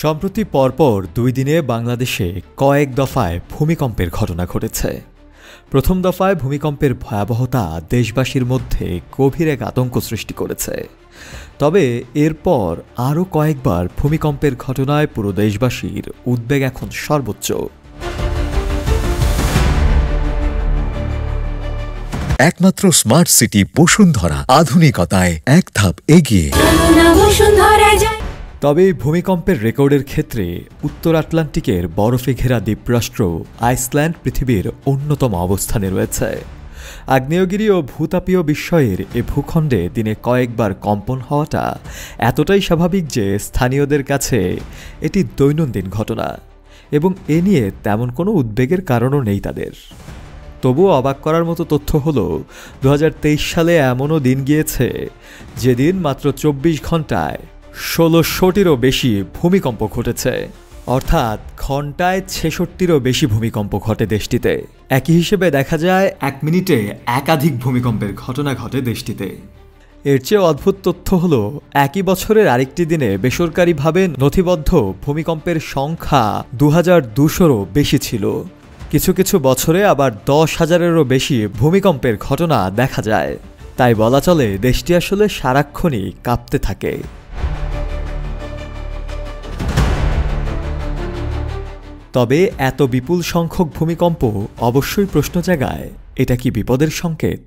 সম্প্রতি পরপর 2 দিনে বাংলাদেশে কয়েক দফায় ভূমিকম্পের ঘটনা ঘটেছে। প্রথম দফায় ভূমিকম্পের ভয়াবহতা দেশবাসীর মধ্যে গভীর এক আতঙ্ক সৃষ্টি করেছে। তবে এরপর আরও কয়েকবার ভূমিকম্পের ঘটনায় পুরো দেশবাসীর উদ্বেগ এখন সর্বোচ্চ। একমাত্র স্মার্ট সিটি বসুন্ধরা, আধুনিকতায় এক ধাপ এগিয়ে। তবে ভূমিকম্পের রেকর্ডের ক্ষেত্রে উত্তর আটলান্টিকের বরফে ঘেরা দ্বীপরাষ্ট্র আইসল্যান্ড পৃথিবীর অন্যতম অবস্থানে রয়েছে। আগ্নেয়গিরি ও ভূতাপীয় বিস্ময়ের এ ভূখণ্ডে দিনে কয়েকবার কম্পন হওয়াটা এতটাই স্বাভাবিক যে স্থানীয়দের কাছে এটি দৈনন্দিন ঘটনা এবং এ নিয়ে তেমন কোনো উদ্বেগের কারণও নেই তাদের। তবুও অবাক করার মতো তথ্য হলো 2023 সালে এমনও দিন গিয়েছে যেদিন মাত্র 24 ঘন্টায় 1600টিরও বেশি ভূমিকম্প ঘটেছে, অর্থাৎ ঘন্টায় 66টিরও বেশি ভূমিকম্প ঘটে দেশটিতে। একই হিসেবে দেখা যায় 1 মিনিটে একাধিক ভূমিকম্পের ঘটনা ঘটে দেশটিতে। এর চেয়ে অদ্ভুত তথ্য হলো একই বছরের আরেকটি দিনে বেসরকারিভাবে নথিবদ্ধ ভূমিকম্পের সংখ্যা 2200-রও বেশি ছিল। কিছু কিছু বছরে আবার 10,000-এরও বেশি ভূমিকম্পের ঘটনা দেখা যায়। তাই বলা চলে দেশটি আসলে সারাক্ষণই কাঁপতে থাকে। তবে এত বিপুল সংখ্যক ভূমিকম্প অবশ্যই প্রশ্ন জাগায়, এটা কি বিপদের সংকেত?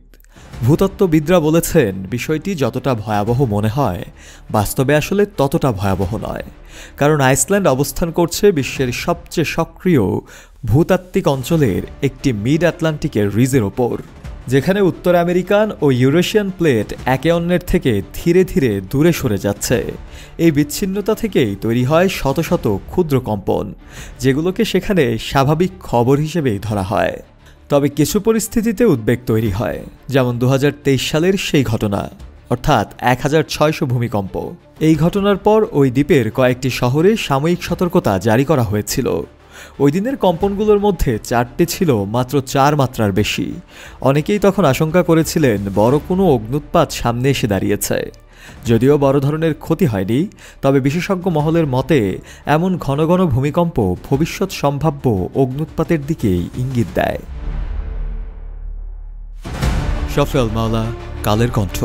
ভূতত্ত্ববিদরা বলেছেন বিষয়টি যতটা ভয়াবহ মনে হয় বাস্তবে আসলে ততটা ভয়াবহ নয়, কারণ আইসল্যান্ড অবস্থান করছে বিশ্বের সবচেয়ে সক্রিয় ভূতাত্ত্বিক অঞ্চলের একটি মিড আটলান্টিকের রিজের ওপর, যেখানে উত্তর আমেরিকান ও ইউরেশিয়ান প্লেট একে অন্যের থেকে ধীরে ধীরে দূরে সরে যাচ্ছে। এই বিচ্ছিন্নতা থেকেই তৈরি হয় শত শত ক্ষুদ্র কম্পন, যেগুলোকে সেখানে স্বাভাবিক খবর হিসেবেই ধরা হয়। তবে কিছু পরিস্থিতিতে উদ্বেগ তৈরি হয়, যেমন 2023 সালের সেই ঘটনা, অর্থাৎ 1600 ভূমিকম্প। এই ঘটনার পর ওই দ্বীপের কয়েকটি শহরে সাময়িক সতর্কতা জারি করা হয়েছিল। ওই দিনের কম্পনগুলোর মধ্যে 4টি ছিল মাত্র 4 মাত্রার বেশি। অনেকেই তখন আশঙ্কা করেছিলেন বড় কোনো অগ্ন্যুৎপাত সামনে এসে দাঁড়িয়েছে। যদিও বড় ধরনের ক্ষতি হয়নি, তবে বিশেষজ্ঞ মহলের মতে এমন ঘন ঘন ভূমিকম্প ভবিষ্যৎ সম্ভাব্য অগ্ন্যুৎপাতের দিকেই ইঙ্গিত দেয়। শফিউল মাওলা, কালের কণ্ঠ।